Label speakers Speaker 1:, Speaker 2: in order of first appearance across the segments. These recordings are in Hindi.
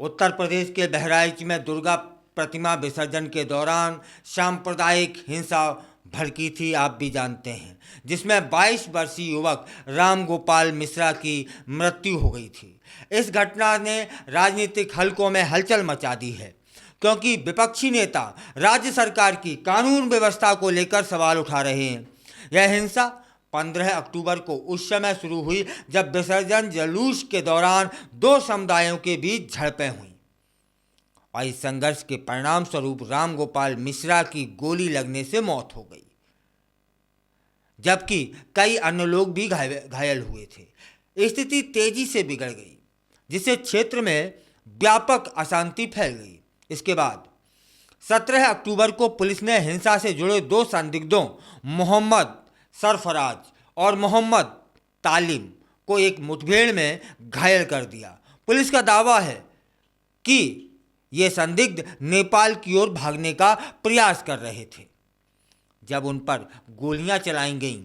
Speaker 1: उत्तर प्रदेश के बहराइच में दुर्गा प्रतिमा विसर्जन के दौरान सांप्रदायिक हिंसा भड़की थी, आप भी जानते हैं, जिसमें 22 वर्षीय युवक राम गोपाल मिश्रा की मृत्यु हो गई थी। इस घटना ने राजनीतिक हलकों में हलचल मचा दी है, क्योंकि विपक्षी नेता राज्य सरकार की कानून व्यवस्था को लेकर सवाल उठा रहे हैं। यह हिंसा 15 अक्टूबर को उस समय शुरू हुई जब विसर्जन जुलूस के दौरान दो समुदायों के बीच झड़पें हुई और इस संघर्ष के परिणाम स्वरूप राम गोपाल मिश्रा की गोली लगने से मौत हो गई, जबकि कई अन्य लोग भी घायल हुए थे। स्थिति तेजी से बिगड़ गई, जिससे क्षेत्र में व्यापक अशांति फैल गई। इसके बाद 17 अक्टूबर को पुलिस ने हिंसा से जुड़े दो संदिग्धों मोहम्मद सरफराज और मोहम्मद तालिम को एक मुठभेड़ में घायल कर दिया। पुलिस का दावा है कि ये संदिग्ध नेपाल की ओर भागने का प्रयास कर रहे थे जब उन पर गोलियां चलाई गईं।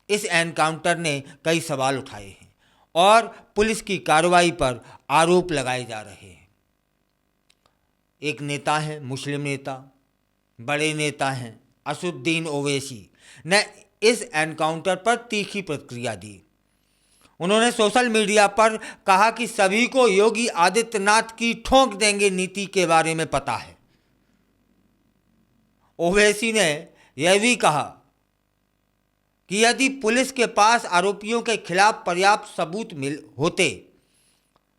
Speaker 1: इस एनकाउंटर ने कई सवाल उठाए हैं और पुलिस की कार्रवाई पर आरोप लगाए जा रहे हैं। एक नेता है, मुस्लिम नेता, बड़े नेता हैं असदुद्दीन ओवैसी ने इस एनकाउंटर पर तीखी प्रतिक्रिया दी। उन्होंने सोशल मीडिया पर कहा कि सभी को योगी आदित्यनाथ की ठोक देंगे नीति के बारे में पता है। ओवैसी ने यह भी कहा कि यदि पुलिस के पास आरोपियों के खिलाफ पर्याप्त सबूत होते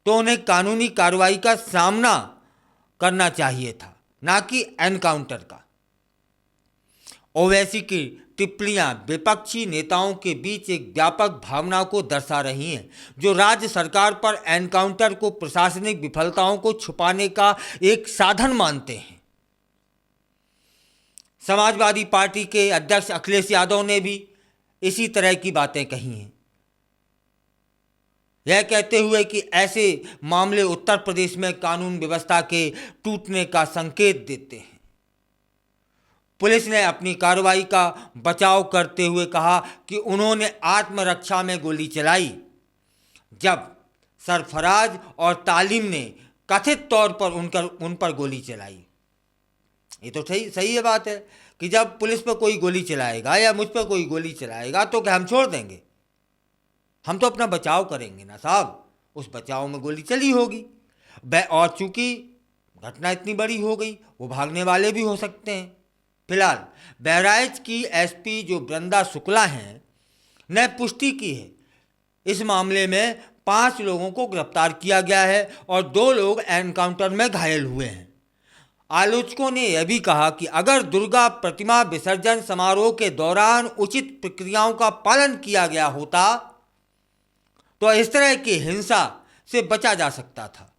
Speaker 1: तो उन्हें कानूनी कार्रवाई का सामना करना चाहिए था, ना कि एनकाउंटर का। ओवैसी की टिप्पणियां विपक्षी नेताओं के बीच एक व्यापक भावना को दर्शा रही हैं, जो राज्य सरकार पर एनकाउंटर को प्रशासनिक विफलताओं को छुपाने का एक साधन मानते हैं। समाजवादी पार्टी के अध्यक्ष अखिलेश यादव ने भी इसी तरह की बातें कही हैं, यह कहते हुए कि ऐसे मामले उत्तर प्रदेश में कानून व्यवस्था के टूटने का संकेत देते हैं। पुलिस ने अपनी कार्रवाई का बचाव करते हुए कहा कि उन्होंने आत्मरक्षा में गोली चलाई जब सरफराज और तालिम ने कथित तौर पर उन पर गोली चलाई। ये तो सही है बात है कि जब पुलिस पर कोई गोली चलाएगा या मुझ पर कोई गोली चलाएगा तो क्या हम छोड़ देंगे? हम तो अपना बचाव करेंगे ना साहब। उस बचाव में गोली चली होगी और चूंकि घटना इतनी बड़ी हो गई, वो भागने वाले भी हो सकते हैं। फिलहाल बहराइच की एसपी जो वृंदा शुक्ला हैं ने पुष्टि की है इस मामले में 5 लोगों को गिरफ्तार किया गया है और 2 लोग एनकाउंटर में घायल हुए हैं। आलोचकों ने यह भी कहा कि अगर दुर्गा प्रतिमा विसर्जन समारोह के दौरान उचित प्रक्रियाओं का पालन किया गया होता तो इस तरह की हिंसा से बचा जा सकता था।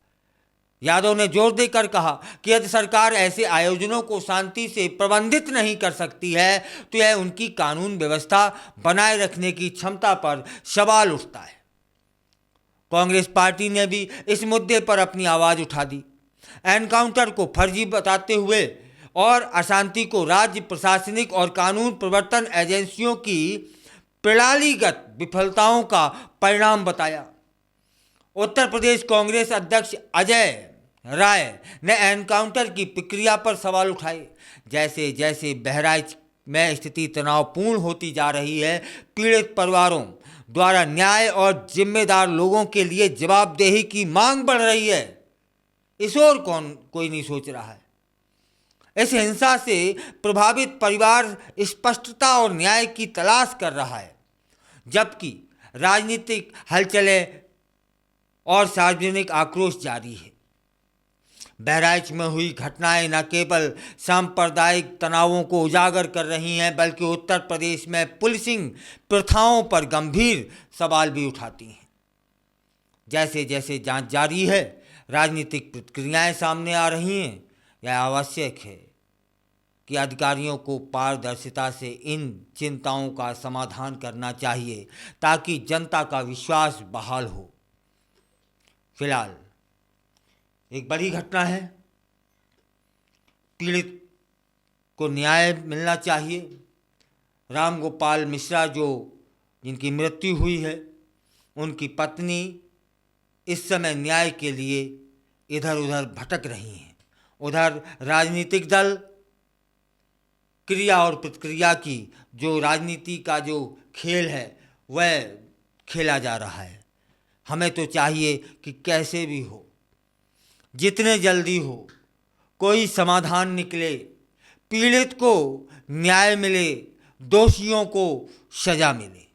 Speaker 1: यादव ने जोर देकर कहा कि यदि सरकार ऐसे आयोजनों को शांति से प्रबंधित नहीं कर सकती है तो यह उनकी कानून व्यवस्था बनाए रखने की क्षमता पर सवाल उठता है। कांग्रेस पार्टी ने भी इस मुद्दे पर अपनी आवाज उठा दी। एनकाउंटर को फर्जी बताते हुए और अशांति को राज्य प्रशासनिक और कानून प्रवर्तन एजेंसियों की प्रणालीगत विफलताओं का परिणाम बताया। उत्तर प्रदेश कांग्रेस अध्यक्ष अजय राय ने एनकाउंटर की प्रक्रिया पर सवाल उठाए। जैसे जैसे बहराइच में स्थिति तनावपूर्ण होती जा रही है, पीड़ित परिवारों द्वारा न्याय और जिम्मेदार लोगों के लिए जवाबदेही की मांग बढ़ रही है। इस ओर कोई नहीं सोच रहा है। इस हिंसा से प्रभावित परिवार स्पष्टता और न्याय की तलाश कर रहा है, जबकि राजनीतिक हलचलें और सार्वजनिक आक्रोश जारी है। बहराइच में हुई घटनाएं न केवल सांप्रदायिक तनावों को उजागर कर रही हैं, बल्कि उत्तर प्रदेश में पुलिसिंग प्रथाओं पर गंभीर सवाल भी उठाती हैं। जैसे जैसे जांच जारी है, राजनीतिक प्रतिक्रियाएं सामने आ रही हैं। यह आवश्यक है कि अधिकारियों को पारदर्शिता से इन चिंताओं का समाधान करना चाहिए ताकि जनता का विश्वास बहाल हो। फिलहाल एक बड़ी घटना है, पीड़ित को न्याय मिलना चाहिए। राम गोपाल मिश्रा जिनकी मृत्यु हुई है, उनकी पत्नी इस समय न्याय के लिए इधर उधर भटक रही हैं। उधर राजनीतिक दल क्रिया और प्रतिक्रिया की जो राजनीति का जो खेल है वह खेला जा रहा है। हमें तो चाहिए कि कैसे भी हो, जितने जल्दी हो, कोई समाधान निकले, पीड़ित को न्याय मिले, दोषियों को सजा मिले।